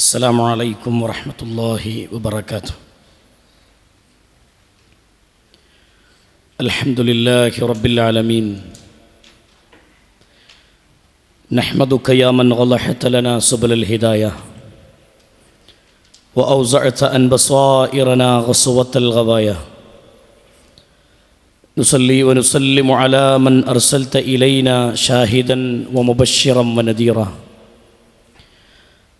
السلام عليكم ورحمة الله وبركاته. الحمد لله رب العالمين. نحمدك يا من غلحت لنا سبل الهداية وأوزعت أن بصائرنا غصوة الغوايا. نصلي ونسلم على من أرسلت إلينا شاهدا ومبشرا ونذيرا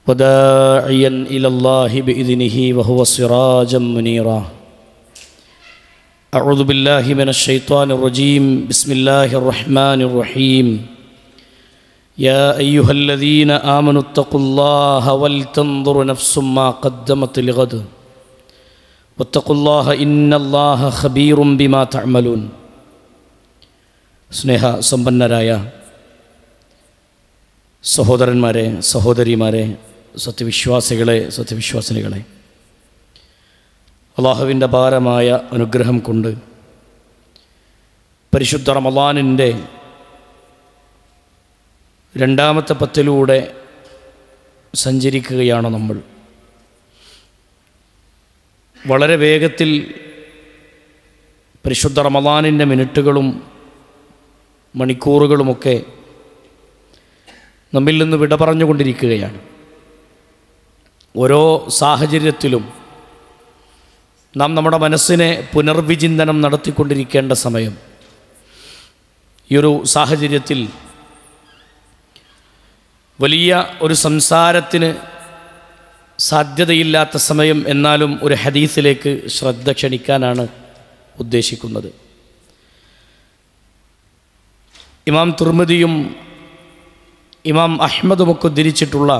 وداعيا إلى الله بإذنه وهو سراجا منيرا. أعوذ بالله من الشيطان الرجيم. بسم الله الرحمن الرحيم. يا أيها الذين آمنوا اتقوا الله ولتنظر نفس ما قدمت لغد واتقوا الله إن الله خبير بما تعملون. സ്നേഹ സമ്പന്നരായ സഹോദരന്മാരെ, സഹോദരിമാരെ, സത്യവിശ്വാസികളെ, സത്യവിശ്വാസിനികളെ, അല്ലാഹുവിൻ്റെ അപാരമായ അനുഗ്രഹം കൊണ്ട് പരിശുദ്ധ റമളാനിൻ്റെ രണ്ടാമത്തെ പത്തിലൂടെ സഞ്ചരിക്കുകയാണ് നമ്മൾ. വളരെ വേഗത്തിൽ പരിശുദ്ധ റമളാനിൻ്റെ മിനിറ്റുകളും മണിക്കൂറുകളുമൊക്കെ നമ്മിൽ നിന്ന് വിട പറഞ്ഞുകൊണ്ടിരിക്കുകയാണ്. ഓരോ സാഹചര്യത്തിലും നാം നമ്മുടെ മനസ്സിനെ പുനർവിചിന്തനം നടത്തിക്കൊണ്ടിരിക്കേണ്ട സമയം. ഈ ഒരു സാഹചര്യത്തിൽ വലിയ ഒരു സംസാരത്തിന് സാധ്യതയില്ലാത്ത സമയം, എന്നാലും ഒരു ഹദീസിലേക്ക് ശ്രദ്ധ ക്ഷണിക്കാനാണ് ഉദ്ദേശിക്കുന്നത്. ഇമാം തുർമുദിയും ഇമാം അഹ്മദുമൊക്കെ ഉദ്ധരിച്ചിട്ടുള്ള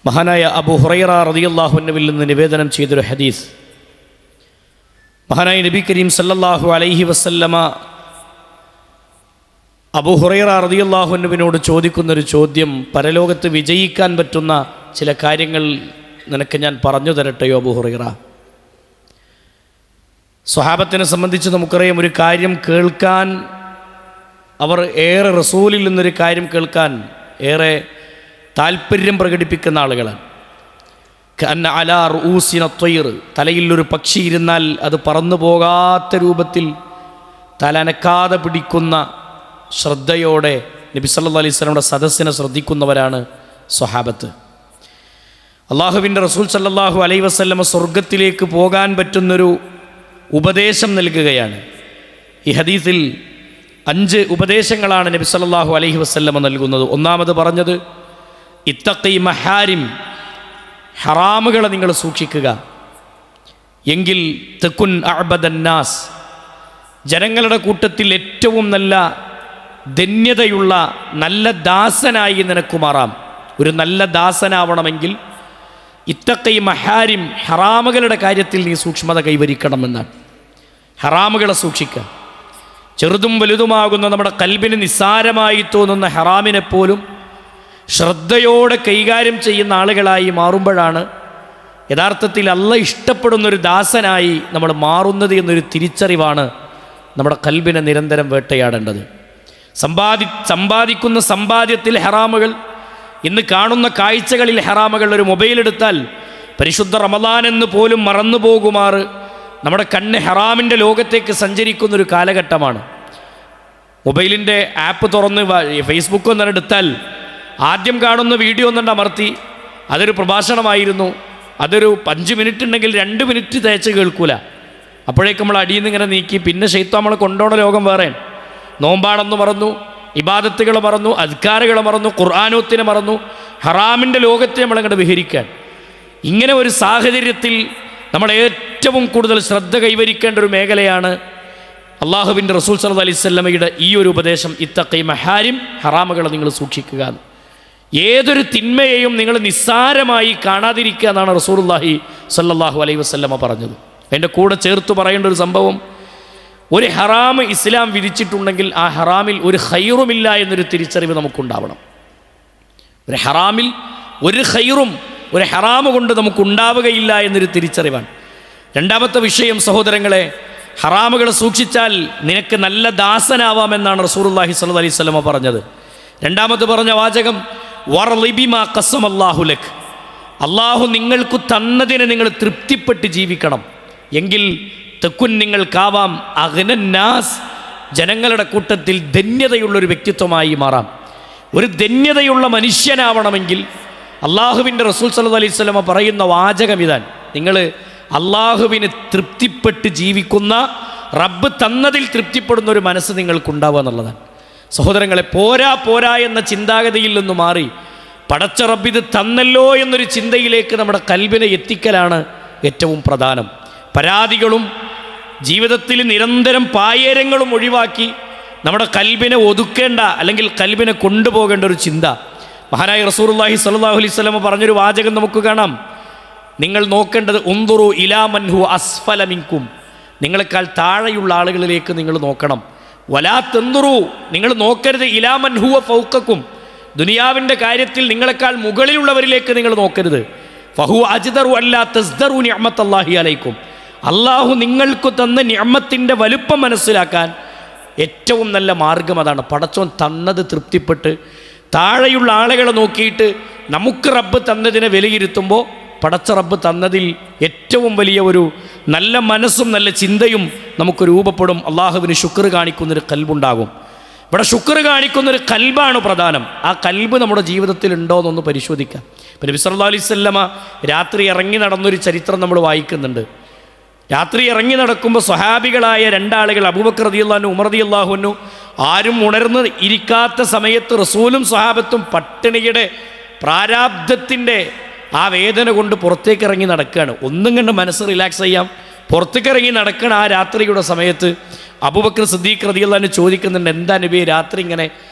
മഹാനായ അബൂ ഹുറൈറ റളിയല്ലാഹു അൻഹുവിൽ നിന്ന് നിവേദനം ചെയ്തൊരു ഹദീസ്. മഹാനായ നബി കരീം സല്ലല്ലാഹു അലൈഹി വസല്ലമ അബൂ ഹുറൈറ റളിയല്ലാഹു അൻഹുവിനോട് ചോദിക്കുന്നൊരു ചോദ്യം, പരലോകത്ത് വിജയിക്കാൻ പറ്റുന്ന ചില കാര്യങ്ങൾ നിനക്ക് ഞാൻ പറഞ്ഞു തരട്ടെയോ അബൂ ഹുറൈറ? സ്വഹാബത്തിനെ സംബന്ധിച്ച് നമുക്കറിയാം, ഒരു കാര്യം കേൾക്കാൻ അവർ ഏറെ, റസൂലിൽ നിന്നൊരു കാര്യം കേൾക്കാൻ ഏറെ താല്പര്യം പ്രകടിപ്പിക്കുന്ന ആളുകളാണ്. കഅന്ന അലാ റൂസിന ത്വയ്ർ, തലയിൽ ഒരു പക്ഷി ഇരുന്നാൽ അത് പറന്നു പോകാത്ത രൂപത്തിൽ തല അനക്കാതെ പിടിക്കുന്ന ശ്രദ്ധയോടെ നബി സല്ലല്ലാഹു അലൈഹി വസല്ലമയുടെ സദസ്സിനെ ശ്രദ്ധിക്കുന്നവരാണ് സ്വഹാബത്ത്. അള്ളാഹുവിൻ്റെ റസൂൽ സല്ലല്ലാഹു അലൈഹി വസല്ലമ സ്വർഗത്തിലേക്ക് പോകാൻ പറ്റുന്നൊരു ഉപദേശം നൽകുകയാണ്. ഈ ഹദീസിൽ 5 ഉപദേശങ്ങളാണ് നബി സല്ലല്ലാഹു അലൈഹി വസല്ലമ നൽകുന്നത്. ഒന്നാമത് പറഞ്ഞത്, ഇത്തഖി മഹാരിം, ഹറാമുകളെ നിങ്ങൾ സൂക്ഷിക്കുക, എങ്കിൽ തകുൻ അഅബദന്നാസ്, ജനങ്ങളുടെ കൂട്ടത്തിൽ ഏറ്റവും നല്ല ധന്യതയുള്ള നല്ല ദാസനായി നിനക്ക് മാറാം. ഒരു നല്ല ദാസനാവണമെങ്കിൽ ഇത്തഖി മഹാരിം, ഹറാമുകളുടെ കാര്യത്തിൽ നീ സൂക്ഷ്മത കൈവരിക്കണമെന്നാണ്. ഹറാമുകളെ സൂക്ഷിക്കുക. ചെറുതും വലുതുമാകുന്ന നമ്മുടെ കൽബിന് നിസ്സാരമായി തോന്നുന്ന ഹറാമിനെപ്പോലും ശ്രദ്ധയോടെ കൈകാര്യം ചെയ്യുന്ന ആളുകളായി മാറുമ്പോഴാണ് യഥാർത്ഥത്തിൽ അല്ലാഹ് ഇഷ്ടപ്പെടുന്നൊരു ദാസനായി നമ്മൾ മാറുന്നത് എന്നൊരു തിരിച്ചറിവാണ് നമ്മുടെ കൽബിനെ നിരന്തരം വേട്ടയാടേണ്ടത്. സമ്പാദിക്കുന്ന സമ്പാദ്യത്തിൽ ഹറാമുകൾ, ഇന്ന് കാണുന്ന കാഴ്ചകളിൽ ഹറാമുകൾ. ഒരു മൊബൈൽ എടുത്താൽ പരിശുദ്ധ റമളാൻ എന്ന് പോലും മറന്നു പോകുമാറ് നമ്മുടെ കണ്ണ് ഹറാമിൻ്റെ ലോകത്തേക്ക് സഞ്ചരിക്കുന്നൊരു കാലഘട്ടമാണ്. മൊബൈലിൻ്റെ ആപ്പ് തുറന്ന് ഫേസ്ബുക്ക് ഒന്നെടുത്താൽ ആദ്യം കാണുന്ന വീഡിയോ ഒന്നുണ്ട് അമർത്തി, അതൊരു പ്രഭാഷണമായിരുന്നു. അതൊരു 5 മിനിറ്റ് ഉണ്ടെങ്കിൽ 2 മിനിറ്റ് തേച്ച് കേൾക്കൂല. അപ്പോഴേക്കും നമ്മൾ അടിയിൽ നിന്ന് ഇങ്ങനെ നീക്കി. പിന്നെ ശൈത്താൻ നമ്മളെ കൊണ്ടോണ ലോകം വേറെ. നോമ്പാണെന്ന് മറന്നു, ഇബാദത്തുകൾ മറന്നു, അദ്കാറുകൾ മറന്നു, ഖുർആനോത്തിനെ മറന്നു, ഹറാമിൻ്റെ ലോകത്തെ നമ്മളങ്ങോട്ട് വിഹരിക്കാൻ. ഇങ്ങനെ ഒരു സാഹചര്യത്തിൽ നമ്മൾ ഏറ്റവും കൂടുതൽ ശ്രദ്ധ കൈവരിക്കേണ്ട ഒരു മേഖലയാണ് അള്ളാഹുവിൻ്റെ റസൂൽ സല്ലല്ലാഹു അലൈഹി വസല്ലമയുടെ ഈ ഒരു ഉപദേശം, ഇത്തഖി മഹാരിം, ഹറാമുകളെ നിങ്ങൾ സൂക്ഷിക്കുക. ഏതൊരു തിന്മയെയും നിങ്ങൾ നിസ്സാരമായി കാണാതിരിക്കുക എന്നാണ് റസൂലുള്ളാഹി സല്ലല്ലാഹു അലൈഹി വസല്ലമ പറഞ്ഞത്. അതിൻ്റെ കൂടെ ചേർത്ത് പറയേണ്ട ഒരു സംഭവം, ഒരു ഹറാം ഇസ്ലാം വിധിച്ചിട്ടുണ്ടെങ്കിൽ ആ ഹറാമിൽ ഒരു ഖൈറുമില്ല എന്നൊരു തിരിച്ചറിവ് നമുക്കുണ്ടാവണം. ഒരു ഹറാമിൽ ഒരു ഖൈറും ഒരു ഹറാമ് കൊണ്ട് നമുക്കുണ്ടാവുകയില്ല എന്നൊരു തിരിച്ചറിവാണ്. രണ്ടാമത്തെ വിഷയം സഹോദരങ്ങളെ, ഹറാമുകൾ സൂക്ഷിച്ചാൽ നിനക്ക് നല്ല ദാസനാവാമെന്നാണ് റസൂലുള്ളാഹി സ്വല്ലല്ലാഹു അലൈഹി വസല്ലമ പറഞ്ഞത്. രണ്ടാമത് പറഞ്ഞ വാചകം, വർളിബിമാ ഖസമല്ലാഹു ലക്, അള്ളാഹു നിങ്ങൾക്ക് തന്നതിനെ നിങ്ങൾ തൃപ്തിപ്പെട്ട് ജീവിക്കണം. എങ്കിൽ തെക്കുൻ നിങ്ങൾക്കാവാം അഗ്നന്നാസ്, ജനങ്ങളുടെ കൂട്ടത്തിൽ ധന്യതയുള്ളൊരു വ്യക്തിത്വമായി മാറാം. ഒരു ധന്യതയുള്ള മനുഷ്യനാവണമെങ്കിൽ അള്ളാഹുവിൻ്റെ റസൂൽ സല്ലല്ലാഹു അലൈഹി വസല്ലമ പറയുന്ന വാചകം ഇതാണ്: നിങ്ങൾ അള്ളാഹുവിന് തൃപ്തിപ്പെട്ട് ജീവിക്കുന്ന, റബ്ബ് തന്നതിൽ തൃപ്തിപ്പെടുന്ന ഒരു മനസ്സ് നിങ്ങൾക്കുണ്ടാവുക എന്നുള്ളതാണ്. സഹോദരങ്ങളെ, പോരാ എന്ന ചിന്താഗതിയിൽ നിന്ന് മാറി പടച്ച റബ്ബ് ഇത് തന്നല്ലോ എന്നൊരു ചിന്തയിലേക്ക് നമ്മുടെ കൽബിനെ എത്തിക്കലാണ് ഏറ്റവും പ്രധാനം. പരാതികളും ജീവിതത്തിൽ നിരന്തരം പായേരങ്ങളും ഒഴിവാക്കി നമ്മുടെ കൽബിനെ ഒതുക്കേണ്ട, അല്ലെങ്കിൽ കൽബിനെ കൊണ്ടുപോകേണ്ട ഒരു ചിന്ത. മഹാനായ റസൂലുള്ളാഹി സ്വല്ലല്ലാഹു അലൈഹി വസല്ലം പറഞ്ഞൊരു വാചകം നമുക്ക് കാണാം: നിങ്ങൾ നോക്കേണ്ടത് ഉൻദുറു ഇലാ മൻ ഹുവ അസ്ഫല മിൻകും, നിങ്ങളെക്കാൾ താഴെയുള്ള ആളുകളിലേക്ക് നിങ്ങൾ നോക്കണം. വലാ തൻദുറു, നിങ്ങൾ നോക്കരുത് ഇലാ മൻ ഹുവ ഫൗഖക്കും, ദുനിയാവിൻ്റെ കാര്യത്തിൽ നിങ്ങളെക്കാൾ മുകളിലുള്ളവരിലേക്ക് നിങ്ങൾ നോക്കരുത്. ഫഹു അജ്ദറു അല്ലാ തസ്ദറു നിഅമത്തല്ലാഹി അലൈക്കും, അള്ളാഹു നിങ്ങൾക്ക് തന്ന നിഅമത്തിൻ്റെ വലുപ്പം മനസ്സിലാക്കാൻ ഏറ്റവും നല്ല മാർഗം അതാണ്. പടച്ചോൻ തന്നത് തൃപ്തിപ്പെട്ട് താഴെയുള്ള ആളുകളെ നോക്കിയിട്ട് നമുക്ക് റബ്ബ് തന്നതിനെ വിലയിരുത്തുമ്പോൾ പടച്ച റബ്ബ് തന്നതിൽ ഏറ്റവും വലിയ ഒരു നല്ല മനസ്സും നല്ല ചിന്തയും നമുക്ക് രൂപപ്പെടും. അള്ളാഹുവിന് ശുക്ർ കാണിക്കുന്നൊരു കൽബുണ്ടാകും. ഇവിടെ ശുക്ർ കാണിക്കുന്നൊരു കൽബാണ് പ്രധാനം. ആ കൽബ് നമ്മുടെ ജീവിതത്തിൽ ഉണ്ടോ എന്നൊന്ന് പരിശോധിക്കാം. പിന്നെ നബി സല്ലല്ലാഹു അലൈഹി വസല്ലമ രാത്രി ഇറങ്ങി നടന്നൊരു ചരിത്രം നമ്മൾ വായിക്കുന്നുണ്ട്. രാത്രി ഇറങ്ങി നടക്കുമ്പോൾ സ്വഹാബികളായ രണ്ടാളുകൾ, അബൂബക്കർ റളിയല്ലാഹു അൻഹു, ഉമർ റളിയല്ലാഹു അൻഹു, ആരും ഉണർന്ന് ഇരിക്കാത്ത സമയത്ത് റസൂലും സ്വഹാബത്തും പട്ടിണിയുടെ പ്രാരാബ്ധത്തിൻ്റെ ആ വേദന കൊണ്ട് പുറത്തേക്ക് ഇറങ്ങി നടക്കുകയാണ്. ഒന്നും കണ്ട് മനസ്സ് റിലാക്സ് ചെയ്യാം, പുറത്തേക്ക് ഇറങ്ങി നടക്കണ ആ രാത്രിയുടെ സമയത്ത് അബൂബക്കർ സിദ്ദീഖ് റളിയല്ലാഹു അൻഹു ചോദിക്കുന്നുണ്ട്, എന്താ നബി രാത്രി ഇങ്ങനെ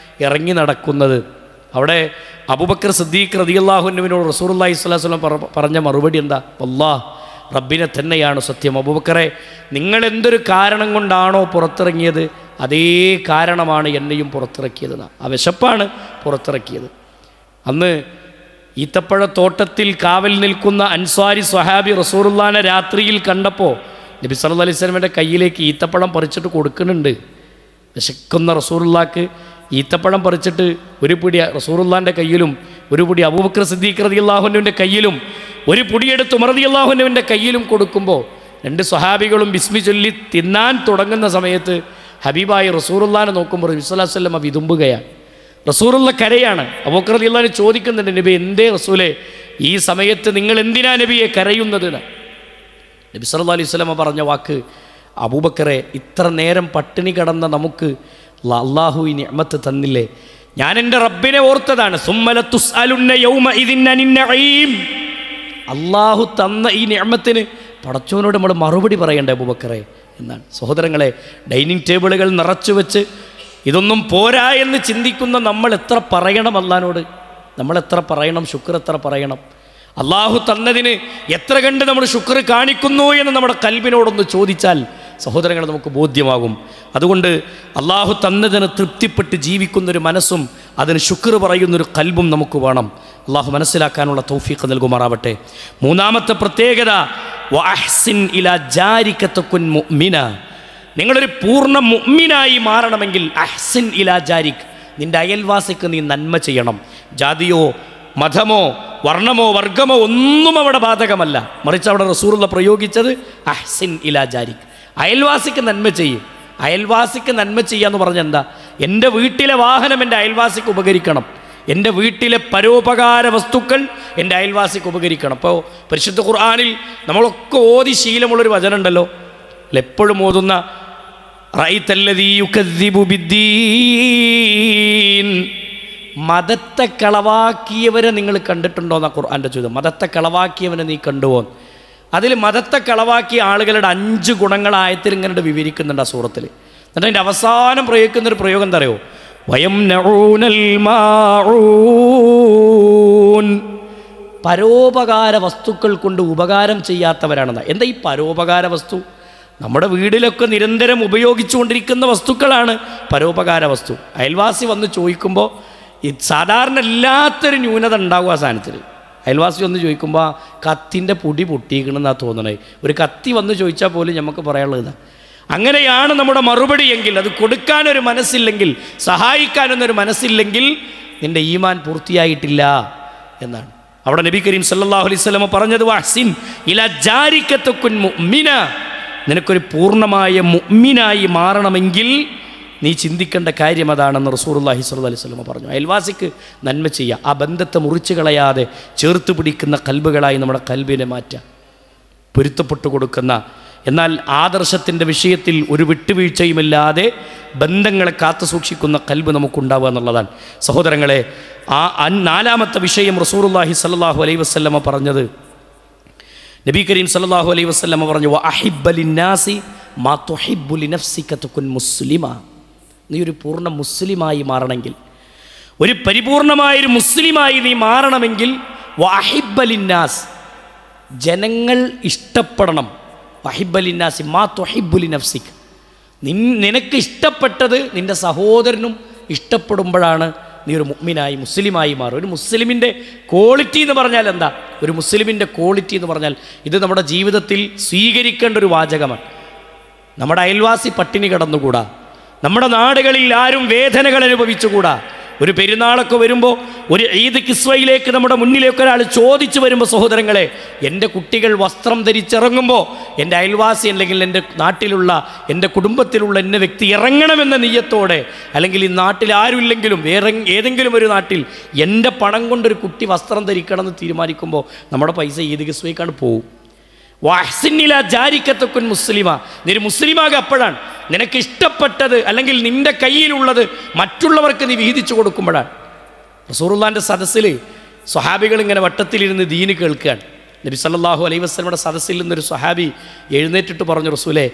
ഇറങ്ങി നടക്കുന്നത്? അവിടെ അബൂബക്കർ സിദ്ദീഖ് റളിയല്ലാഹു അൻഹുവിനോട് റസൂലുള്ളാഹി സ്വല്ലല്ലാഹു അലൈഹി വസല്ലം പറഞ്ഞ മറുപടി എന്താ? വല്ലാഹ്, റബ്ബിനെ തന്നെയാണ് സത്യം, അബൂബക്കറെ, നിങ്ങൾ എന്തൊരു കാരണം കൊണ്ടാണോ പുറത്തിറങ്ങിയത് അതേ കാരണമാണ് എന്നെയും പുറത്തിറക്കിയത്. ആ വിശപ്പാണ് പുറത്തിറക്കിയത്. അന്ന് ഈത്തപ്പഴത്തോട്ടത്തിൽ കാവൽ നിൽക്കുന്ന അൻസ്വാരി സ്വഹാബി റസൂലുള്ളാഹിനെ രാത്രിയിൽ കണ്ടപ്പോൾ നബി സല്ലല്ലാഹു അലൈഹി വസല്ലമയുടെ കയ്യിലേക്ക് ഈത്തപ്പഴം പറിച്ചിട്ട് കൊടുക്കുന്നുണ്ട്. വിശക്കുന്ന റസൂലുള്ളാഹിക്ക് ഈത്തപ്പഴം പറിച്ചിട്ട് ഒരു പിടി റസൂലുള്ളാഹിൻ്റെ കയ്യിലും ഒരു പിടി അബൂബക്കർ സിദ്ദീഖ് റളിയല്ലാഹു അൻഹുവിൻ്റെ കയ്യിലും ഒരു പൊടിയെടുത്ത് ഉമർ റളിയല്ലാഹു അൻഹുവിൻ്റെ കയ്യിലും കൊടുക്കുമ്പോൾ രണ്ട് സ്വഹാബികളും ബിസ്മി ചൊല്ലി തിന്നാൻ തുടങ്ങുന്ന സമയത്ത് ഹബീബായി റസൂലുള്ളാഹിനെ നോക്കുമ്പോൾ നബി സല്ലല്ലാഹു അലൈഹി വസല്ലം വിതുമ്പുകയാണ്. റസൂലുള്ള കരയാണ്. അബൂബക്കർ റളിയല്ലാഹു അൻഹു ചോദിക്കുന്നുണ്ട്, നബി എന്തേ റസൂലേ ഈ സമയത്ത് നിങ്ങൾ എന്തിനാ നബിയെ കരയുന്നത്? നബി സല്ലല്ലാഹു അലൈഹി വസല്ലം പറഞ്ഞ വാക്ക്, അബൂബക്കറെ, ഇത്ര നേരം പട്ടിണി കിടന്ന നമുക്ക് അല്ലാഹു ഈ നിഅമത്ത് തന്നില്ലേ? ഞാൻ എൻ്റെ റബ്ബിനെ ഓർത്തതാണ്. സുമ്മല തുസ്അലുന്ന യൗമഇദിൻ അനിൻ നഈം, അള്ളാഹു തന്ന ഈ നിഅമത്തിന് പടച്ചോനോട് നമ്മൾ മറുപടി പറയണ്ടേ അബൂബക്കറെ എന്നാണ്. സഹോദരങ്ങളെ, ഡൈനിങ് ടേബിളുകൾ നിറച്ചു വെച്ച് ഇതൊന്നും പോരാ എന്ന് ചിന്തിക്കുന്ന നമ്മൾ എത്ര പറയണം അല്ലാഹുവിനോട്? നമ്മൾ എത്ര പറയണം? ശുക്ർ എത്ര പറയണം? അള്ളാഹു തന്നതിന് എത്ര കണ്ട് നമ്മൾ ശുക്ർ കാണിക്കുന്നു എന്ന് നമ്മുടെ കൽബിനോടൊന്ന് ചോദിച്ചാൽ സഹോദരങ്ങളെ നമുക്ക് ബോധ്യമാകും. അതുകൊണ്ട് അള്ളാഹു തന്നതിന് തൃപ്തിപ്പെട്ട് ജീവിക്കുന്നൊരു മനസ്സും അതിന് ശുക്ർ പറയുന്നൊരു കൽബും നമുക്ക് വേണം. അള്ളാഹു മനസ്സിലാക്കാനുള്ള തൗഫീഖ് നൽകുമാറാവട്ടെ. മൂന്നാമത്തെ പ്രത്യേകത, വഅഹ്സിൻ ഇലാ ജാരിക തകുൻ മുഅ്മിന, നിങ്ങളൊരു പൂർണ്ണ മുഅ്മിനായി മാറണമെങ്കിൽ അഹ്സിൻ ഇലാ ജാരിക്, നിൻ്റെ അയൽവാസിക്ക് നീ നന്മ ചെയ്യണം. ജാതിയോ മതമോ വർണ്ണമോ വർഗമോ ഒന്നും അവിടെ ബാധകമല്ല. മറിച്ച് അവിടെ റസൂലുള്ള പ്രയോഗിച്ചത് അഹ്സിൻ ഇലാ ജാരിക്, അയൽവാസിക്ക് നന്മ ചെയ്യും. അയൽവാസിക്ക് നന്മ ചെയ്യാന്ന് പറഞ്ഞാൽ എന്താ? എൻ്റെ വീട്ടിലെ വാഹനം എൻ്റെ അയൽവാസിക്ക് ഉപകരിക്കണം, എൻ്റെ വീട്ടിലെ പരോപകാര വസ്തുക്കൾ എൻ്റെ അയൽവാസിക്ക് ഉപകരിക്കണം. അപ്പോൾ പരിശുദ്ധ ഖുർആനിൽ നമ്മളൊക്കെ ഓതി ശീലമുള്ളൊരു വചനം ഉണ്ടല്ലോ, എപ്പോഴും ഓതുന്ന റഅയ്തല്ലദീ യുകദ്ദിബു ബിദ്ദീൻ, മതത്തെ കളവാക്കിയവരെ നിങ്ങൾ കണ്ടിട്ടുണ്ടോ എന്നാ ഖുർആൻ്റെ ചോദ്യം. മതത്തെ കളവാക്കിയവനെ നീ കണ്ടുപോ. അതിൽ മതത്തെ കളവാക്കിയ ആളുകളുടെ 5 ഗുണങ്ങൾ ആയത്തിൽ ഇങ്ങനെ വിവരിക്കുന്നുണ്ട് ആ സൂറത്തിൽ. എന്നിട്ട് അതിൻ്റെ അവസാനം പ്രയോഗിക്കുന്നൊരു പ്രയോഗം എന്താ അറിയോ? വയംനഊനൽ മാഊൻ, പരോപകാര വസ്തുക്കൾ കൊണ്ട് ഉപകാരം ചെയ്യാത്തവരാണെന്നാ. എന്താ ഈ പരോപകാര വസ്തു? നമ്മുടെ വീട്ടിലൊക്കെ നിരന്തരം ഉപയോഗിച്ചുകൊണ്ടിരിക്കുന്ന വസ്തുക്കളാണ് പരോപകാര വസ്തു. അയൽവാസി വന്ന് ചോദിക്കുമ്പോൾ ഈ സാധാരണ എല്ലാത്തൊരു ന്യൂനത ഉണ്ടാകും ആ സാധനത്തിൽ. അയൽവാസി വന്ന് ചോദിക്കുമ്പോൾ കത്തിൻ്റെ പൊടി പൊട്ടിയിരിക്കണമെന്നാണ് തോന്നണേ. ഒരു കത്തി വന്ന് ചോദിച്ചാൽ പോലും നമുക്ക് പറയാനുള്ളത് ഇതാണ്. അങ്ങനെയാണ് നമ്മുടെ മറുപടി എങ്കിൽ, അത് കൊടുക്കാനൊരു മനസ്സില്ലെങ്കിൽ, സഹായിക്കാനൊന്നൊരു മനസ്സില്ലെങ്കിൽ നിൻ്റെ ഈമാൻ പൂർത്തിയായിട്ടില്ല എന്നാണ്. അവിടെ നബി കരീം സല്ലല്ലാഹു അലൈഹി വസല്ലം പറഞ്ഞത് വഹ്സിൻ ഇലാ ജാരിക തകുൻ മുഅ്മിന, നിനക്കൊരു പൂർണ്ണമായ മുഅ്മിനായി മാറണമെങ്കിൽ നീ ചിന്തിക്കേണ്ട കാര്യം അതാണെന്ന് റസൂലുള്ളാഹി സ്വല്ലല്ലാഹു അലൈഹി വസല്ലം പറഞ്ഞു. അയൽവാസിക്ക് നന്മ ചെയ്യുക, ആ ബന്ധത്തെ മുറിച്ചു കളയാതെ ചേർത്ത് പിടിക്കുന്ന കൽബുകളായി നമ്മുടെ കൽബിനെ മാറ്റുക, പൊരുത്തപ്പെട്ടു കൊടുക്കുന്ന, എന്നാൽ ആദർശത്തിൻ്റെ വിഷയത്തിൽ ഒരു വിട്ടുവീഴ്ചയുമില്ലാതെ ബന്ധങ്ങളെ കാത്തു സൂക്ഷിക്കുന്ന കൽബ് നമുക്കുണ്ടാവുക എന്നുള്ളതാണ്. സഹോദരങ്ങളെ, ആ നാലാമത്തെ വിഷയം റസൂലുള്ളാഹി സ്വല്ലല്ലാഹു അലൈഹി വസല്ലം പറഞ്ഞത്, നബി കരീം സല്ലല്ലാഹു അലൈഹി വസല്ലം പറഞ്ഞു വഅഹിബ്ബ ലിന്നാസി മാ തുഹിബ്ബു ലിനഫ്സിക തകുൻ മുസ്ലിമ. നീ ഒരു പൂർണ്ണ മുസ്ലിമായി മാറണമെങ്കിൽ, ഒരു പരിപൂർണമായൊരു മുസ്ലിമായി നീ മാറണമെങ്കിൽ വഅഹിബ്ബ ലിന്നാസ്, ജനങ്ങൾ ഇഷ്ടപ്പെടണം. വഅഹിബ്ബ ലിന്നാസി മാ തുഹിബ്ബു ലിനഫ്സിക, നിനക്ക് ഇഷ്ടപ്പെട്ടത് നിൻ്റെ സഹോദരനും ഇഷ്ടപ്പെടുമ്പോഴാണ് നീ ഒരു മുഅ്മിനായി മുസ്ലിമായി മാറും. ഒരു മുസ്ലിമിൻ്റെ ക്വാളിറ്റി എന്ന് പറഞ്ഞാൽ എന്താ? ഒരു മുസ്ലിമിൻ്റെ ക്വാളിറ്റി എന്ന് പറഞ്ഞാൽ ഇത് നമ്മുടെ ജീവിതത്തിൽ സ്വീകരിക്കേണ്ട ഒരു വാചകമാണ്. നമ്മുടെ അയൽവാസി പട്ടിണി കിടന്നുകൂടാ, നമ്മുടെ നാടുകളിൽ ആരും വേദനകൾ അനുഭവിച്ചുകൂടാ. ഒരു പെരുന്നാളൊക്കെ വരുമ്പോൾ, ഒരു ഈദ് കിസ്വയിലേക്ക് നമ്മുടെ മുന്നിലേക്ക് ഒരാൾ ചോദിച്ചു വരുമ്പോൾ, സഹോദരങ്ങളെ, എൻ്റെ കുട്ടികൾ വസ്ത്രം ധരിച്ചിറങ്ങുമ്പോൾ എൻ്റെ അയൽവാസി അല്ലെങ്കിൽ എൻ്റെ നാട്ടിലുള്ള എൻ്റെ കുടുംബത്തിലുള്ള എന്നെ വ്യക്തി ഇറങ്ങണമെന്ന നിയ്യത്തോടെ, അല്ലെങ്കിൽ ഈ നാട്ടിൽ ആരുമില്ലെങ്കിലും വേറെ ഏതെങ്കിലും ഒരു നാട്ടിൽ എൻ്റെ പണം കൊണ്ടൊരു കുട്ടി വസ്ത്രം ധരിക്കണമെന്ന് തീരുമാനിക്കുമ്പോൾ നമ്മുടെ പൈസ ഈദ് കിസ്വയ്ക്കാണ് പോവും. വഹ്സിനില ജാരിക്കത്തക്കുൻ മുസ്ലിമ, നീ ഒരു മുസ്ലിമാകെ അപ്പോഴാണ് നിനക്ക് ഇഷ്ടപ്പെട്ടത് അല്ലെങ്കിൽ നിൻ്റെ കയ്യിലുള്ളത് മറ്റുള്ളവർക്ക് നീ വീതിച്ചു കൊടുക്കുമ്പോഴാണ്. റസൂലുള്ളാഹിൻ്റെ സദസ്സിൽ സ്വഹാബികൾ ഇങ്ങനെ വട്ടത്തിലിരുന്ന് ദീന് കേൾക്കുകയാണ്. നബി സല്ലല്ലാഹു അലൈഹി വസല്ലമയുടെ സദസ്സിൽ നിന്നൊരു സ്വഹാബി എഴുന്നേറ്റിട്ട് പറഞ്ഞു, റസൂലേ,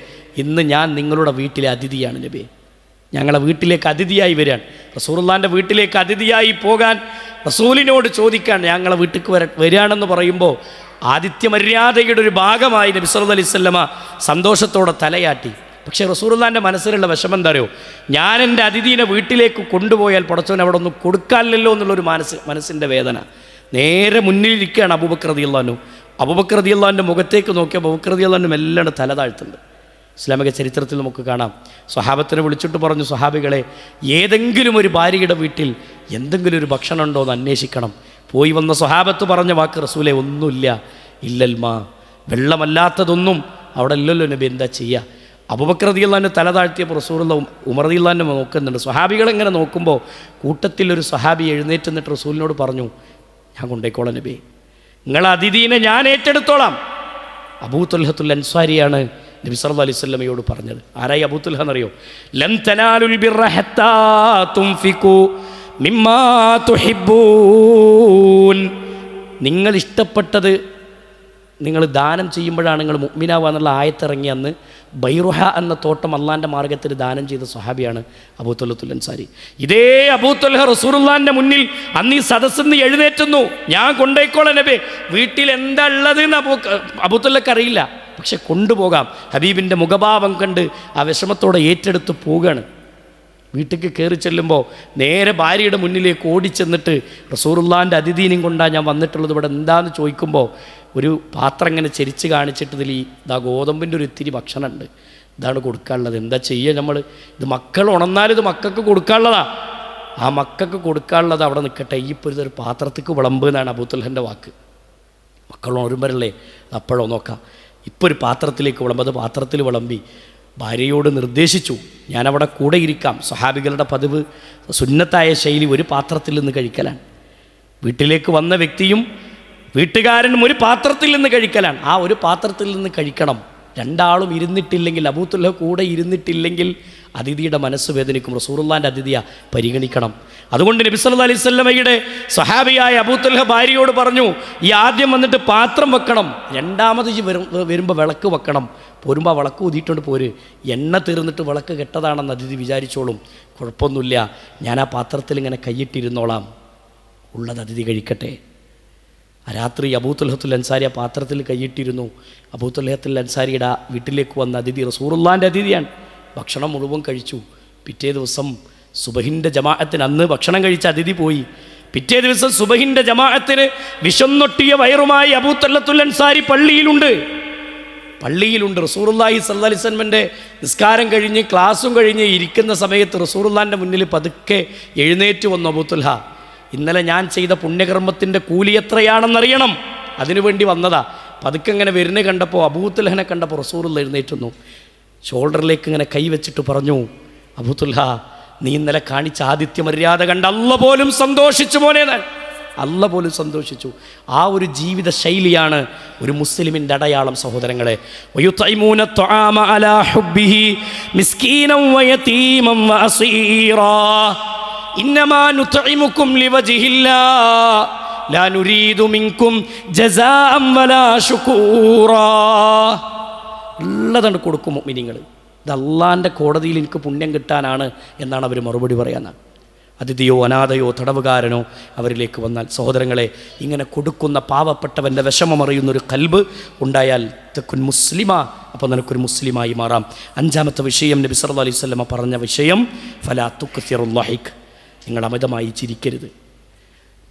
ഇന്ന് ഞാൻ നിങ്ങളുടെ വീട്ടിലെ അതിഥിയാണ് നബി, ഞങ്ങളെ വീട്ടിലേക്ക് അതിഥിയായി വരികയാണ്. റസൂലുള്ളാഹിൻ്റെ വീട്ടിലേക്ക് അതിഥിയായി പോകാൻ റസൂലിനോട് ചോദിക്കാൻ ഞങ്ങളെ വീട്ടിലേക്ക് വരികയാണെന്ന് പറയുമ്പോൾ ആതിഥ്യമര്യാദയുടെ ഒരു ഭാഗമായി നബി സല്ലല്ലാഹു അലൈഹി വസല്ലമ സന്തോഷത്തോടെ തലയാട്ടി. പക്ഷേ റസൂലുള്ളാഹിൻ്റെ മനസ്സിലുള്ള വിഷമം എന്താ അറിയോ? ഞാൻ എൻ്റെ അതിഥീനെ വീട്ടിലേക്ക് കൊണ്ടുപോയാൽ പടച്ചവൻ അവിടെ ഒന്നും കൊടുക്കാനില്ലല്ലോ എന്നുള്ളൊരു മനസ്സിൻ്റെ വേദന. നേരെ മുന്നിലിരിക്കുകയാണ് അബൂബക്കർ റളിയല്ലാഹു അൻഹു. അബൂബക്കർ റളിയല്ലാഹു അൻഹുവിൻ്റെ മുഖത്തേക്ക് നോക്കിയപ്പോൾ അബൂബക്കർ റളിയല്ലാഹു അൻഹു മെല്ലെ തല താഴ്ത്തുന്നുണ്ട്. ഇസ്ലാമിക ചരിത്രത്തിൽ നമുക്ക് കാണാം, സ്വഹാബത്തിനെ വിളിച്ചിട്ട് പറഞ്ഞു, സ്വഹാബികളെ, ഏതെങ്കിലും ഒരു ഭാര്യയുടെ വീട്ടിൽ എന്തെങ്കിലും ഒരു ഭക്ഷണം ഉണ്ടോ എന്ന് അന്വേഷിക്കണം. പോയി വന്ന സ്വഹാബത്ത് പറഞ്ഞ വാക്ക്, റസൂലേ, ഒന്നുമില്ല, ഇല്ലൽമാ, വെള്ളമല്ലാത്തതൊന്നും അവിടെ ഇല്ലല്ലോ നബി, എന്താ ചെയ്യുക? അബൂബക്കർ റളിയല്ലാഹു അൻഹു തല താഴ്ത്തിയപ്പോൾ റസൂലുള്ള ഉമർ റളിയല്ലാഹു അൻഹു നോക്കുന്നുണ്ട്. സ്വഹാബികളെങ്ങനെ നോക്കുമ്പോൾ കൂട്ടത്തിലൊരു സ്വഹാബി എഴുന്നേറ്റ് നിന്നിട്ട് റസൂലിനോട് പറഞ്ഞു, ഞാൻ കൊണ്ടേക്കോളാം നബി, നിങ്ങളെ അതിഥീനെ ഞാൻ ഏറ്റെടുത്തോളാം. അബൂ തുൽഹത്തുൽ അൻസാരിയാണ് നബി സല്ലല്ലാഹു അലൈഹി വസല്ലമയോട് പറഞ്ഞത്. ആരായി അബൂ തുൽഹ എന്നറിയോ? ലൻ തനാലുൽ ബിർറ ഹത്താ തുൻഫിഖു മിമ്മാ തുഹിബ്ബൂൻ, നിങ്ങൾ ഇഷ്ടപ്പെട്ടത് നിങ്ങൾ ദാനം ചെയ്യുമ്പോഴാണ് നിങ്ങൾ മുഅ്മിനാവുക എന്നുള്ള ആയത്തിറങ്ങി അന്ന് ബൈറുഹ എന്ന തോട്ടം അള്ളാൻ്റെ മാർഗത്തിൽ ദാനം ചെയ്ത സ്വഹാബിയാണ് അബൂ തുൽഹത്തുൽ അൻസാരി. ഇതേ അബൂ തുൽഹ റസൂലുള്ളാഹിൻ്റെ മുന്നിൽ അന്ന് ഈ സദസ്സിൽ എഴുന്നേറ്റുന്നു, ഞാൻ കൊണ്ടേക്കോളാം നബി, വീട്ടിൽ എന്താ ഉള്ളത് എന്ന് അബൂ തുൽഹക്ക് അറിയില്ല, പക്ഷെ കൊണ്ടുപോകാം. ഹബീബിൻ്റെ മുഖഭാവം കണ്ട് ആ വിഷമത്തോടെ ഏറ്റെടുത്ത് പോവുകയാണ്. വീട്ടിലേക്ക് കയറി ചെല്ലുമ്പോൾ നേരെ ഭാര്യയുടെ മുന്നിലേക്ക് ഓടിച്ചെന്നിട്ട് റസൂലുള്ളാഹിൻ്റെ അതിഥീനും കൊണ്ടാണ് ഞാൻ വന്നിട്ടുള്ളത്, ഇവിടെ എന്താണെന്ന് ചോദിക്കുമ്പോൾ ഒരു പാത്രം ഇങ്ങനെ ചെരിച്ച് കാണിച്ചിട്ട് ഇതിൽ ഇതാ ഗോതമ്പിൻ്റെ ഒരു ഇത്തിരി ഭക്ഷണമുണ്ട്, ഇതാണ് കൊടുക്കാനുള്ളത്, എന്താ ചെയ്യുക നമ്മൾ? ഇത് മക്കൾ ഉണർന്നാലും ഇത് മക്കൾക്ക് കൊടുക്കാനുള്ളതാ, ആ മക്കൾക്ക് കൊടുക്കാനുള്ളത് അവിടെ നിൽക്കട്ടെ, ഈ ഇപ്പോൾ ഇതൊരു പാത്രത്തേക്ക് വിളമ്പ് എന്നാണ് അബൂ തുൽഹൻ്റെ വാക്ക്. മക്കൾ ഉണരുമ്പോഴല്ലേ അപ്പോഴോ നോക്കാം, ഇപ്പോൾ ഒരു പാത്രത്തിലേക്ക് വിളമ്പ്, അത് പാത്രത്തിൽ വിളമ്പി ഭാര്യയോട് നിർദ്ദേശിച്ചു, ഞാനവിടെ കൂടെ ഇരിക്കാം. സ്വഹാബികളുടെ പതിവ് സുന്നത്തായ ശൈലി ഒരു പാത്രത്തിൽ നിന്ന് കഴിക്കലാണ്. വീട്ടിലേക്ക് വന്ന വ്യക്തിയും വീട്ടുകാരനും ഒരു പാത്രത്തിൽ നിന്ന് കഴിക്കലാണ്. ആ ഒരു പാത്രത്തിൽ നിന്ന് കഴിക്കണം. രണ്ടാളും ഇരുന്നിട്ടില്ലെങ്കിൽ, അബൂ തുൽഹ കൂടെ ഇരുന്നിട്ടില്ലെങ്കിൽ അതിഥിയുടെ മനസ്സ് വേദനിക്കും. റസൂലുള്ളാഹിൻ്റെ അതിഥിയെ പരിഗണിക്കണം. അതുകൊണ്ട് നബി സല്ലല്ലാഹു അലൈഹി വസല്ലമയുടെ സ്വഹാബിയായ അബൂ തുൽഹ ഭാര്യയോട് പറഞ്ഞു, ഈ ആദ്യം വന്നിട്ട് പാത്രം വെക്കണം, രണ്ടാമത് വരുമ്പോൾ വിളക്ക് വെക്കണം, പോരുമ്പോൾ വിളക്ക് ഊതിയിട്ടുണ്ട് പോര്, എണ്ണ തീർന്നിട്ട് വിളക്ക് കെട്ടതാണെന്ന് അതിഥി വിചാരിച്ചോളും, കുഴപ്പമൊന്നുമില്ല, ഞാൻ ആ പാത്രത്തിൽ ഇങ്ങനെ കൈയിട്ടിരുന്നോളാം, ഉള്ളത് അതിഥി കഴിക്കട്ടെ. രാത്രി അബൂ തുൽഹത്തുൽ അൻസാരി ആ പാത്രത്തിൽ കൈയിട്ടിരുന്നു. അബൂ തുൽഹത്തുൽ അൻസാരിയുടെ വീട്ടിലേക്ക് വന്ന അതിഥി റസൂലുള്ളാഹിൻ്റെ അതിഥിയാണ്. ഭക്ഷണം മുഴുവൻ കഴിച്ചു. പിറ്റേ ദിവസം സുബഹിൻ്റെ ജമാഅത്തിന്, അന്ന് ഭക്ഷണം കഴിച്ച അതിഥി പോയി. പിറ്റേ ദിവസം സുബഹിൻ്റെ ജമാഅത്തിന് വിശന്നൊട്ടിയ വയറുമായി അബൂ തുൽഹത്തുൽ അൻസാരി പള്ളിയിലുണ്ട്. റസൂലുള്ളാഹി സ്വല്ലല്ലാഹി അലൈഹി വസല്ലമയുടെ നിസ്കാരം കഴിഞ്ഞ് ക്ലാസ്സും കഴിഞ്ഞ് ഇരിക്കുന്ന സമയത്ത് റസൂലുള്ളാഹിൻ്റെ മുന്നിൽ പതുക്കെ എഴുന്നേറ്റ് വന്നു അബൂ തുൽഹ. ഇന്നലെ ഞാൻ ചെയ്ത പുണ്യകർമ്മത്തിൻ്റെ കൂലി എത്രയാണെന്നറിയണം, അതിനുവേണ്ടി വന്നതാ. പതുക്കെ ഇങ്ങനെ വരുന്ന കണ്ടപ്പോൾ അബൂത്തുൽഹനെ കണ്ടപ്പോൾ റസൂലുള്ളാഹി എഴുന്നേറ്റുന്നു, ഷോൾഡറിലേക്ക് ഇങ്ങനെ കൈവച്ചിട്ട് പറഞ്ഞു, അബൂത്തുൽഹ, നീ ഇന്നലെ കാണിച്ച ആതിഥ്യ മര്യാദ കണ്ട് അല്ല പോലും സന്തോഷിച്ചു മോനെ. അല്ല പോലും സന്തോഷിച്ചു. ആ ഒരു ജീവിത ശൈലിയാണ് ഒരു മുസ്ലിമിൻ്റെ അടയാളം സഹോദരങ്ങളെ. വയുതൈമൂന ത്വആമ അലാ ഹുബ്ബിഹി മിസ്കീനൻ വയതീമൻ വഅസീറാ ഇന്നമാ നുത്ഇമുകും ലിവജ്ഹില്ലാഹ് ലാ നുരീദു മിൻകും ജസാഅൻ വലാ ശുകൂറാ. ഉള്ളതാണ് കൊടുക്കും മുഅ്മിനീങ്ങൾ. ഇത് അള്ളാൻ്റെ കോടതിയിൽ എനിക്ക് പുണ്യം കിട്ടാനാണ് എന്നാണ് അവർ മറുപടി പറയാനാണ്. അതിഥിയോ അനാഥയോ തടവുകാരനോ അവരിലേക്ക് വന്നാൽ സഹോദരങ്ങളെ, ഇങ്ങനെ കൊടുക്കുന്ന പാവപ്പെട്ടവൻ്റെ വിഷമമറിയുന്നൊരു കൽബ് ഉണ്ടായാൽ തെക്കുൻ മുസ്ലിമ, അപ്പോൾ നിനക്കൊരു മുസ്ലിമായി മാറാം. 5-ാമത്തെ വിഷയം നബി സല്ലല്ലാഹു അലൈഹി വസല്ലമ പറഞ്ഞ വിഷയം, ഫലാ തുക്സിറുൽ ലഹിക്, നിങ്ങൾ അമിതമായി ചിരിക്കരുത്.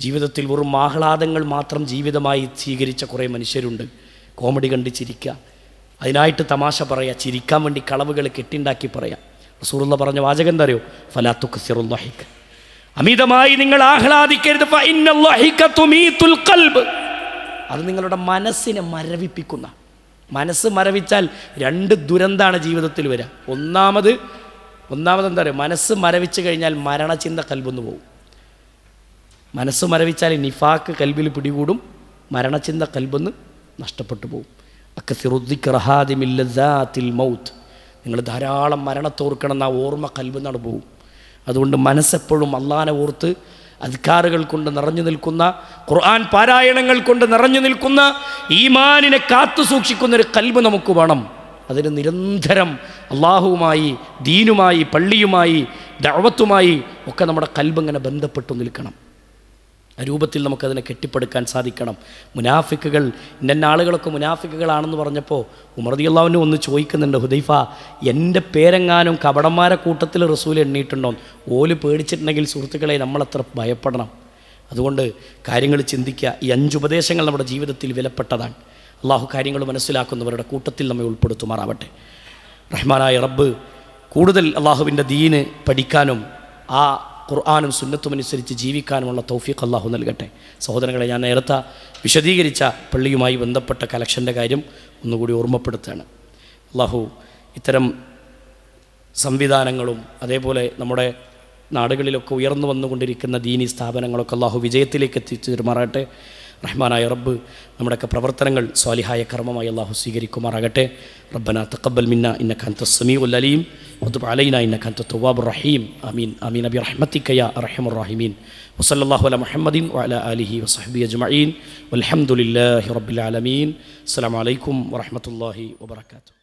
ജീവിതത്തിൽ വെറും ആഹ്ലാദങ്ങൾ മാത്രം ജീവിതമായി സ്വീകരിച്ച കുറേ മനുഷ്യരുണ്ട്. കോമഡി കണ്ട് ചിരിക്കുക, അതിനായിട്ട് തമാശ പറയുക, ചിരിക്കാൻ വേണ്ടി കളവുകൾ കെട്ടിണ്ടാക്കി പറയാം. റസൂലുള്ളാഹി പറഞ്ഞ വാചകം എന്താ അറിയോ? ഫലാ തുക്സിറുൽ ലഹിക്, അമിതമായി നിങ്ങൾ ആഹ്ലാദിക്കരുത്. ഫഇന്നൽ ലഹിക തുമീതുൽ ഖൽബ്, അത് നിങ്ങളുടെ മനസ്സിനെ മരവിപ്പിക്കുന്ന. മനസ്സ് മരവിച്ചാൽ 2 ദുരന്താണ് ജീവിതത്തിൽ വരിക. ഒന്നാമത് എന്താ പറയുക, മനസ്സ് മരവിച്ച് കഴിഞ്ഞാൽ മരണചിന്ത കൽബൊന്നു പോകും. മനസ്സ് മരവിച്ചാൽ നിഫാക്ക് കൽബിൽ പിടികൂടും, മരണചിന്ത കൽബൊന്ന് നഷ്ടപ്പെട്ടു പോകും. അക്കസിറുദ്ദിക്റഹാദിമില്ലദാത്തിൽ മൗത്ത്, നിങ്ങൾ ധാരാളം മരണത്തോർക്കണം, ആ ഓർമ്മ കൽബ് നടന്നു പോകും. അതുകൊണ്ട് മനസ്സെപ്പോഴും അള്ളാനെ ഓർത്ത് അദ്കാറുകൾ കൊണ്ട് നിറഞ്ഞു നിൽക്കുന്ന, ഖുർആൻ പാരായണങ്ങൾ കൊണ്ട് നിറഞ്ഞു നിൽക്കുന്ന, ഈമാനിനെ കാത്തു സൂക്ഷിക്കുന്നൊരു കൽബ് നമുക്ക് വേണം. അതിന് നിരന്തരം അള്ളാഹുവുമായി, ദീനുമായി, പള്ളിയുമായി, ദഅവത്തുമായി ഒക്കെ നമ്മുടെ കൽബ് ഇങ്ങനെ ബന്ധപ്പെട്ടു നിൽക്കണം. ആ രൂപത്തിൽ നമുക്കതിനെ കെട്ടിപ്പടുക്കാൻ സാധിക്കണം. മുനാഫിക്കുകൾ, ഇന്ന ആളുകളൊക്കെ മുനാഫിക്കുകളാണെന്ന് പറഞ്ഞപ്പോൾ ഉമർ റളിയല്ലാഹു അൻഹു ഒന്ന് ചോദിക്കുന്നുണ്ട്, ഹുദൈഫ, എൻ്റെ പേരെങ്ങാനും കപടന്മാരെ കൂട്ടത്തിൽ റസൂൽ എണ്ണിയിട്ടുണ്ടോ? ഓല് പേടിച്ചിട്ടുണ്ടെങ്കിൽ സുഹൃത്തുക്കളെ നമ്മളെത്ര ഭയപ്പെടണം. അതുകൊണ്ട് കാര്യങ്ങൾ ചിന്തിക്കുക. ഈ 5 ഉപദേശങ്ങൾ നമ്മുടെ ജീവിതത്തിൽ വിലപ്പെട്ടതാണ്. അള്ളാഹു കാര്യങ്ങൾ മനസ്സിലാക്കുന്നവരുടെ കൂട്ടത്തിൽ നമ്മെ ഉൾപ്പെടുത്തുമാറാവട്ടെ. റഹ്മാനായ റബ്ബ് കൂടുതൽ അള്ളാഹുവിൻ്റെ ദീന് പഠിക്കാനും ആ ഖുർആനും സുന്നത്തും അനുസരിച്ച് ജീവിക്കാനുമുള്ള തൗഫീഖ് അള്ളാഹു നൽകട്ടെ. സഹോദരങ്ങളെ, ഞാൻ നേരത്തെ വിശദീകരിച്ച പള്ളിയുമായി ബന്ധപ്പെട്ട കലക്ഷൻ്റെ കാര്യം ഒന്നുകൂടി ഓർമ്മപ്പെടുത്തുകയാണ്. അള്ളാഹു ഇത്തരം സംവിധാനങ്ങളും അതേപോലെ നമ്മുടെ നാടുകളിലൊക്കെ ഉയർന്നു വന്നുകൊണ്ടിരിക്കുന്ന ദീനി സ്ഥാപനങ്ങളൊക്കെ അള്ളാഹു വിജയത്തിലേക്ക് എത്തിച്ചു തരുമാറാകട്ടെ. റഹ്മാനായ റബ്ബ് നമ്മുടെയൊക്കെ പ്രവർത്തനങ്ങൾ സ്വാലിഹായ കർമ്മമായി അള്ളാഹു സ്വീകരിക്കുമാറാകട്ടെ. റബ്ബനാ തഖബ്ബൽ മിന്നാ ഇന്നക അൻതസ് സമീഉൽ അലീം വതുബ് അലൈനാ ഇന്നക അൻതത് തവ്വാബുർ റഹീം. ആമീൻ ആമീൻ ബിറഹ്മതിക യാ അർഹമർ റഹീമീൻ. വസല്ലല്ലാഹു അലാ മുഹമ്മദിൻ വഅലാ ആലിഹി വസഹ്ബിഹി അജ്മഈൻ വൽഹംദുലില്ലാഹി റബ്ബിൽ ആലമീൻ. അസ്സലാമു അലൈക്കും വറഹ്മത്തുള്ളാഹി വബറകാതുഹു.